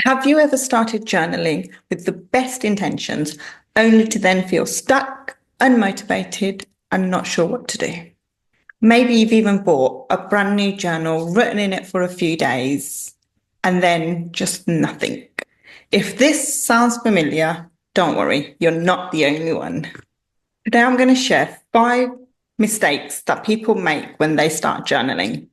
Have you ever started journaling with the best intentions, only to then feel stuck, unmotivated, and not sure what to do? Maybe you've even bought a brand new journal, written in it for a few days, and then just nothing. If this sounds familiar, don't worry, you're not the only one. Today I'm going to share 5 mistakes that people make when they start journaling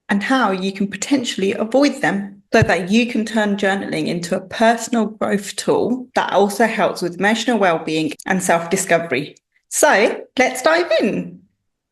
and how you can potentially avoid them so that you can turn journaling into a personal growth tool that also helps with emotional well-being and self-discovery. So let's dive in.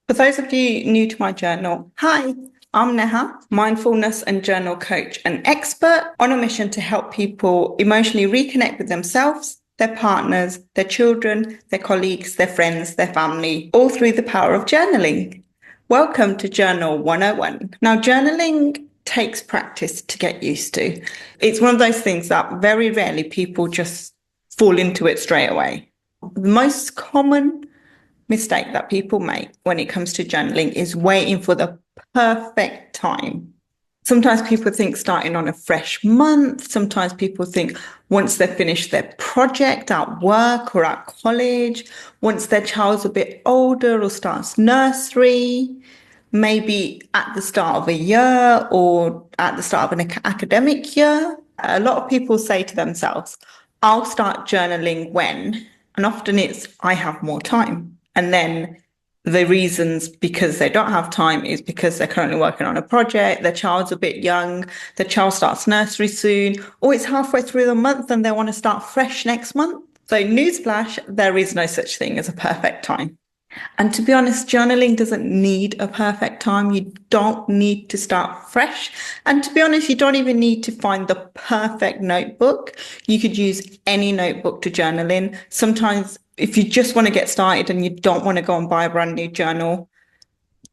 For those of you new to my journal, hi, I'm Neha, mindfulness and journal coach and expert on a mission to help people emotionally reconnect with themselves, their partners, their children, their colleagues, their friends, their family, all through the power of journaling. Welcome to Journal 101. Now, journaling takes practice to get used to. It's one of those things that very rarely people just fall into it straight away. The most common mistake that people make when it comes to journaling is waiting for the perfect time. Sometimes people think starting on a fresh month. Sometimes people think once they've finished their project at work or at college, once their child's a bit older or starts nursery, maybe at the start of a year or at the start of an academic year. A lot of people say to themselves, I'll start journaling when, and often it's, I have more time. And then the reasons because they don't have time is because they're currently working on a project, their child's a bit young, their child starts nursery soon, or it's halfway through the month and they want to start fresh next month. So newsflash, there is no such thing as a perfect time. And to be honest, journaling doesn't need a perfect time. You don't need to start fresh. And to be honest, you don't even need to find the perfect notebook. You could use any notebook to journal in. Sometimes if you just want to get started and you don't want to go and buy a brand new journal,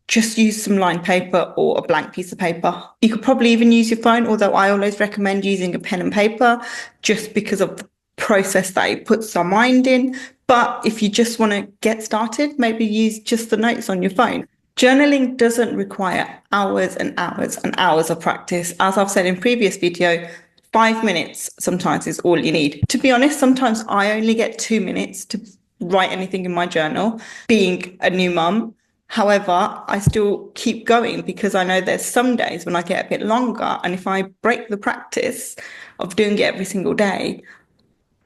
just use some lined paper or a blank piece of paper. You could probably even use your phone, although I always recommend using a pen and paper just because of the process that it puts our mind in. But if you just want to get started, maybe use just the notes on your phone. Journaling doesn't require hours and hours and hours of practice. As I've said in previous video, 5 minutes sometimes is all you need. To be honest, sometimes I only get 2 minutes to write anything in my journal, being a new mum. However, I still keep going because I know there's some days when I get a bit longer. And if I break the practice of doing it every single day,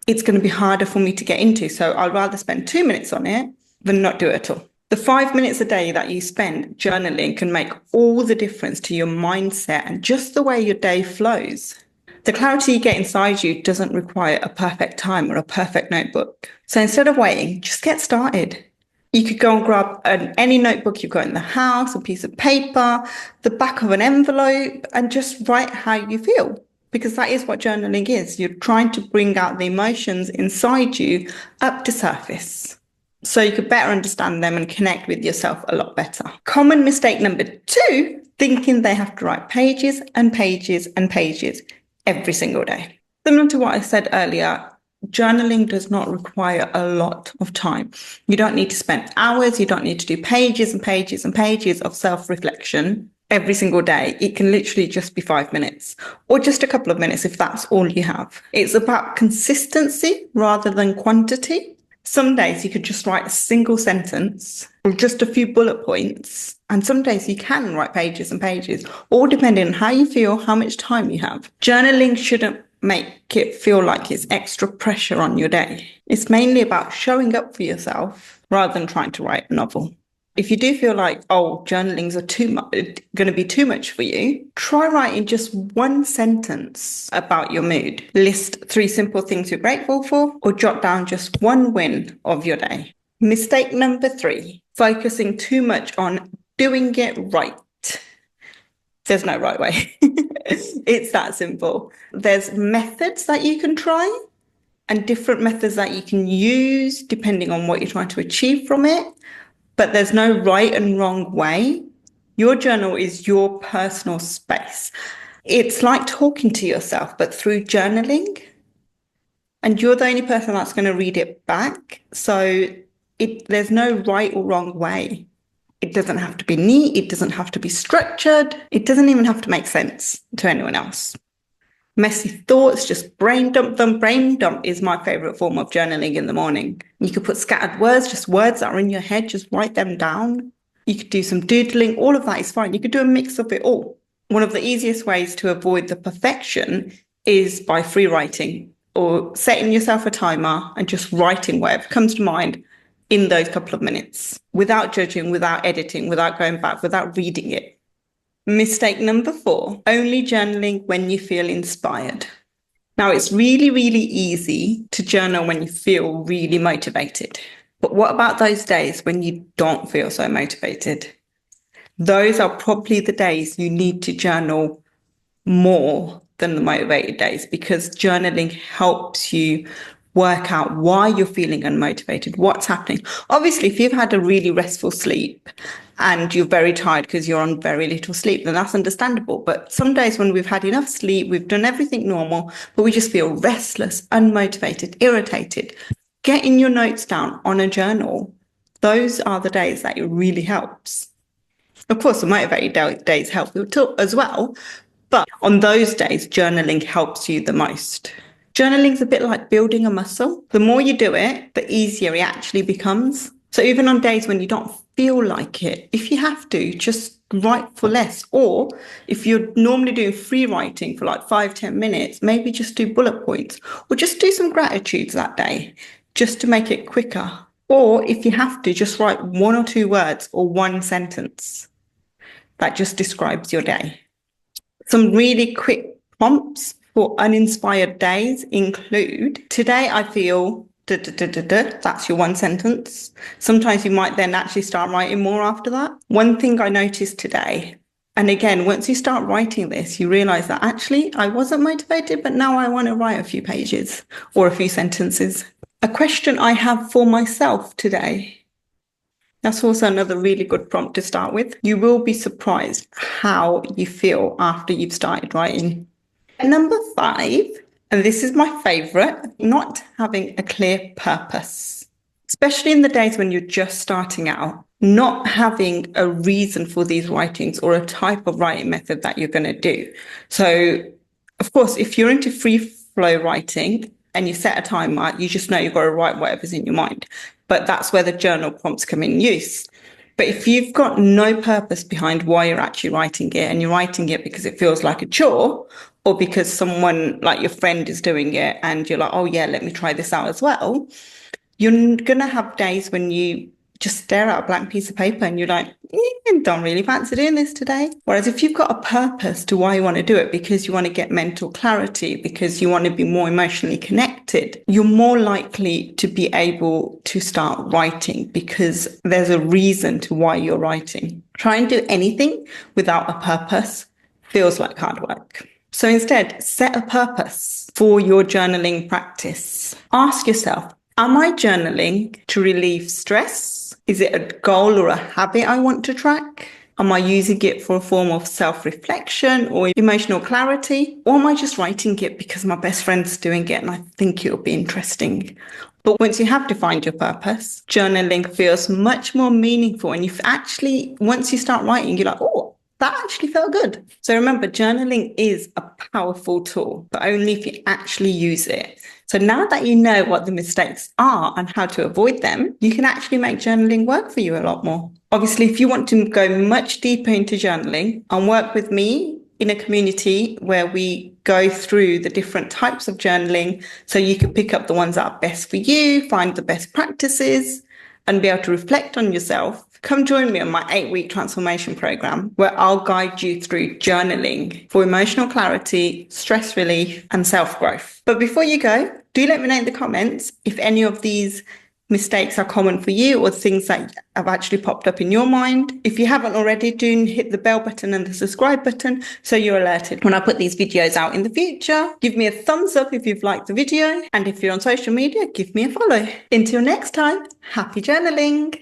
it's going to be harder for me to get into. So I'd rather spend 2 minutes on it than not do it at all. The 5 minutes a day that you spend journaling can make all the difference to your mindset and just the way your day flows. The clarity you get inside you doesn't require a perfect time or a perfect notebook. So instead of waiting, just get started. You could go and grab any notebook you've got in the house, a piece of paper, the back of an envelope, and just write how you feel. Because that is what journaling is. You're trying to bring out the emotions inside you up to surface so you could better understand them and connect with yourself a lot better. Common mistake number 2, thinking they have to write pages and pages and pages every single day. Similar to what I said earlier, journaling does not require a lot of time. You don't need to spend hours. You don't need to do pages and pages and pages of self-reflection every single day. It can literally just be 5 minutes or just a couple of minutes if that's all you have. It's about consistency rather than quantity. Some days you could just write a single sentence or just a few bullet points. And some days you can write pages and pages, all depending on how you feel, how much time you have. Journaling shouldn't make it feel like it's extra pressure on your day. It's mainly about showing up for yourself rather than trying to write a novel. If you do feel like, journalings are going to be too much for you, try writing just one sentence about your mood. List 3 simple things you're grateful for, or jot down just one win of your day. Mistake number 3, focusing too much on doing it right. There's no right way. It's that simple. There's methods that you can try and different methods that you can use depending on what you're trying to achieve from it. But there's no right and wrong way. Your journal is your personal space. It's like talking to yourself, but through journaling. And you're the only person that's going to read it back. So there's no right or wrong way. It doesn't have to be neat. It doesn't have to be structured. It doesn't even have to make sense to anyone else. Messy thoughts, just brain dump them. Brain dump is my favorite form of journaling in the morning. You could put scattered words, just words that are in your head, just write them down. You could do some doodling, all of that is fine. You could do a mix of it all. One of the easiest ways to avoid the perfection is by free writing or setting yourself a timer and just writing whatever comes to mind in those couple of minutes without judging, without editing, without going back, without reading it. Mistake number 4, only journaling when you feel inspired. Now, it's really, really easy to journal when you feel really motivated. But what about those days when you don't feel so motivated? Those are probably the days you need to journal more than the motivated days, because journaling helps you work out why you're feeling unmotivated, what's happening. Obviously, if you've had a really restful sleep and you're very tired because you're on very little sleep, then that's understandable. But some days when we've had enough sleep, we've done everything normal, but we just feel restless, unmotivated, irritated. Getting your notes down on a journal, those are the days that it really helps. Of course, the motivated days help you as well, but on those days, journaling helps you the most. Journaling's a bit like building a muscle. The more you do it, the easier it actually becomes. So even on days when you don't feel like it, if you have to, just write for less. Or if you're normally doing free writing for like 5-10 minutes, maybe just do bullet points or just do some gratitudes that day just to make it quicker. Or if you have to, just write 1 or 2 words or 1 sentence that just describes your day. Some really quick prompts for uninspired days include, today I feel da, da, da, da, da. That's your 1 sentence. Sometimes you might then actually start writing more after that. One thing I noticed today, and again, once you start writing this, you realize that actually I wasn't motivated, but now I want to write a few pages or a few sentences. A question I have for myself today. That's also another really good prompt to start with. You will be surprised how you feel after you've started writing. Number 5, and this is my favorite, not having a clear purpose, especially in the days when you're just starting out, not having a reason for these writings or a type of writing method that you're going to do. So, of course, if you're into free flow writing and you set a timer, you just know you've got to write whatever's in your mind. But that's where the journal prompts come in use. But if you've got no purpose behind why you're actually writing it, and you're writing it because it feels like a chore, or because someone like your friend is doing it and you're like, oh yeah, let me try this out as well, you're going to have days when you just stare at a blank piece of paper and you're like, don't really fancy doing this today. Whereas if you've got a purpose to why you want to do it, because you want to get mental clarity, because you want to be more emotionally connected, you're more likely to be able to start writing because there's a reason to why you're writing. Try and do anything without a purpose feels like hard work. So instead, set a purpose for your journaling practice. Ask yourself, am I journaling to relieve stress? Is it a goal or a habit I want to track? Am I using it for a form of self-reflection or emotional clarity? Or am I just writing it because my best friend's doing it and I think it'll be interesting? But once you have defined your purpose, journaling feels much more meaningful. And once you start writing, you're like, oh, that actually felt good. So remember, journaling is a powerful tool, but only if you actually use it. So now that you know what the mistakes are and how to avoid them, you can actually make journaling work for you a lot more. Obviously, if you want to go much deeper into journaling and work with me in a community where we go through the different types of journaling, so you can pick up the ones that are best for you, find the best practices, and be able to reflect on yourself, come join me on my 8-week transformation program, where I'll guide you through journaling for emotional clarity, stress relief, and self-growth. But before you go, do let me know in the comments if any of these mistakes are common for you or things that have actually popped up in your mind. If you haven't already, do hit the bell button and the subscribe button so you're alerted when I put these videos out in the future. Give me a thumbs up if you've liked the video. And if you're on social media, give me a follow. Until next time, happy journaling.